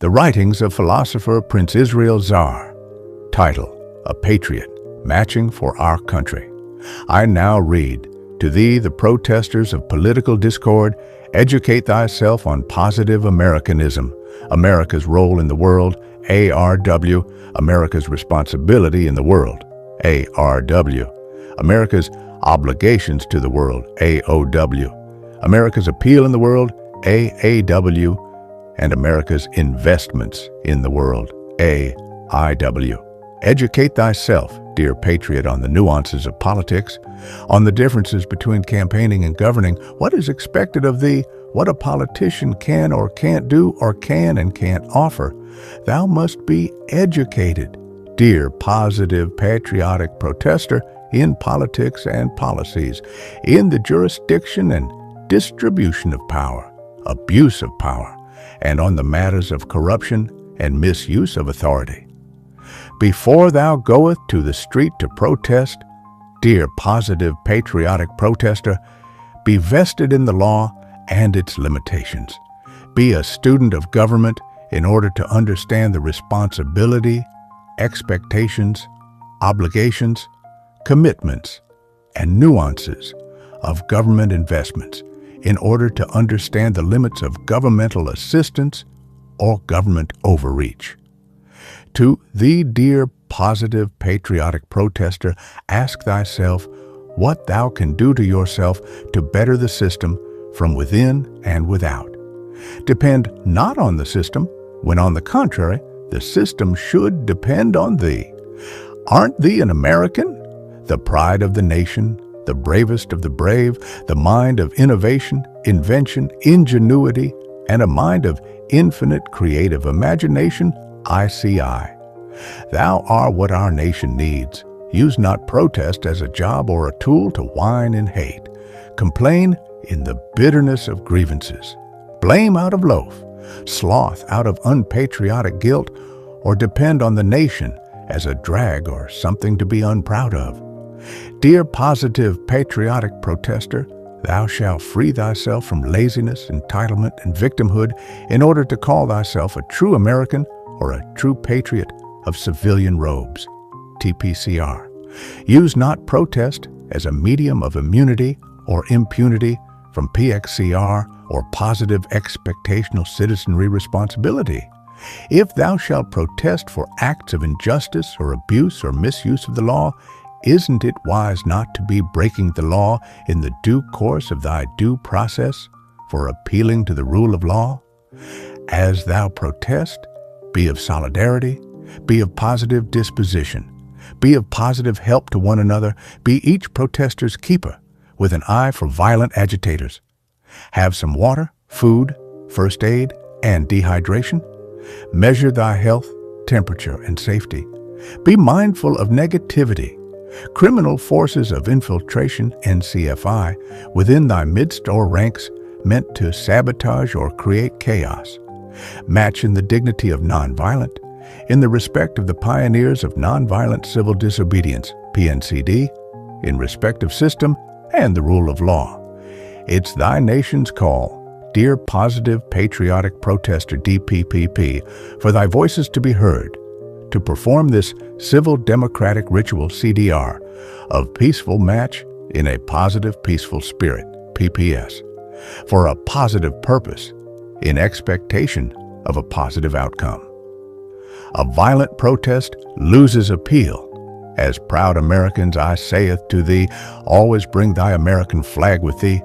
The Writings of Philosopher Prince Israel Zaar. Title: A Patriot, Matching for Our Country. I now read, To thee, the protesters of political discord, educate thyself on positive Americanism, America's role in the world, ARW, America's responsibility in the world, ARW, America's obligations to the world, AOW, America's appeal in the world, AAW, and America's investments in the world, AIW. Educate thyself, dear patriot, on the nuances of politics, on the differences between campaigning and governing, what is expected of thee, what a politician can or can't do, or can and can't offer. Thou must be educated, dear positive patriotic protester, in politics and policies, in the jurisdiction and distribution of power, abuse of power, and on the matters of corruption and misuse of authority. Before thou goeth to the street to protest, dear positive patriotic protester, be vested in the law and its limitations. Be a student of government in order to understand the responsibility, expectations, obligations, commitments, and nuances of government investments in order to understand the limits of governmental assistance or government overreach. To thee, dear positive patriotic protester, ask thyself what thou can do to yourself to better the system from within and without. Depend not on the system, when on the contrary, the system should depend on thee. Aren't thee an American? The pride of the nation, the bravest of the brave, the mind of innovation, invention, ingenuity, and a mind of infinite creative imagination, ICI. Thou art what our nation needs. Use not protest as a job or a tool to whine and hate. Complain in the bitterness of grievances. Blame out of loaf, sloth out of unpatriotic guilt, or depend on the nation as a drag or something to be unproud of. Dear positive patriotic protester, thou shalt free thyself from laziness, entitlement, and victimhood in order to call thyself a true American or a true patriot of civilian robes, TPCR. Use not protest as a medium of immunity or impunity from PXCR or positive expectational citizenry responsibility. If thou shalt protest for acts of injustice or abuse or misuse of the law, isn't it wise not to be breaking the law in the due course of thy due process for appealing to the rule of law? As thou protest, be of solidarity, be of positive disposition, be of positive help to one another, be each protester's keeper, with an eye for violent agitators. Have some water, food, first aid, and dehydration. Measure thy health, temperature, and safety. Be mindful of negativity, criminal forces of infiltration, NCFI, within thy midst or ranks meant to sabotage or create chaos. Match in the dignity of nonviolent, in the respect of the pioneers of nonviolent civil disobedience, PNCD, in respect of system and the rule of law. It's thy nation's call, dear positive patriotic protester DPPP, for thy voices to be heard, to perform this civil democratic ritual CDR of peaceful match in a positive peaceful spirit, PPS, for a positive purpose, in expectation of a positive outcome. A violent protest loses appeal. As proud Americans, I saith to thee, always bring thy American flag with thee.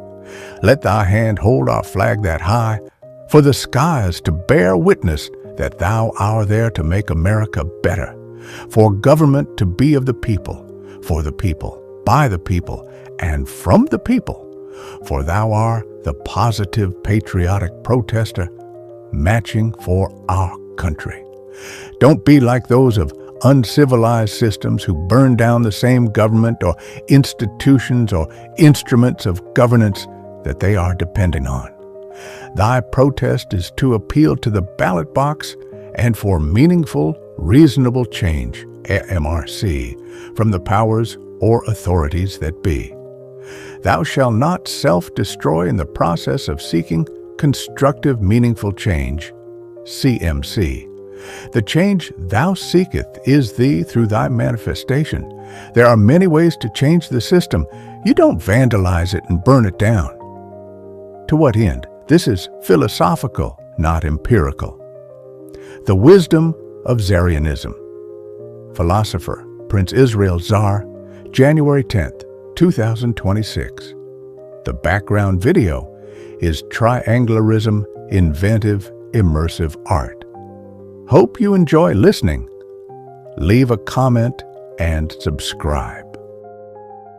Let thy hand hold our flag that high, for the skies to bear witness that thou art there to make America better, for government to be of the people, for the people, by the people, and from the people, for thou art the positive patriotic protester, matching for our country. Don't be like those of uncivilized systems who burn down the same government or institutions or instruments of governance that they are depending on. Thy protest is to appeal to the ballot box and for meaningful, reasonable change, MRC, from the powers or authorities that be. Thou shalt not self-destroy in the process of seeking constructive, meaningful change, CMC. The change thou seeketh is thee through thy manifestation. There are many ways to change the system. You don't vandalize it and burn it down. To what end? This is philosophical, not empirical. The Wisdom of Zaarrianism. Philosopher, Prince Israel Zaar, January 10th, 2026. The background video is Trianglerism, Inventive, Immersive Art. Hope you enjoy listening. Leave a comment and subscribe.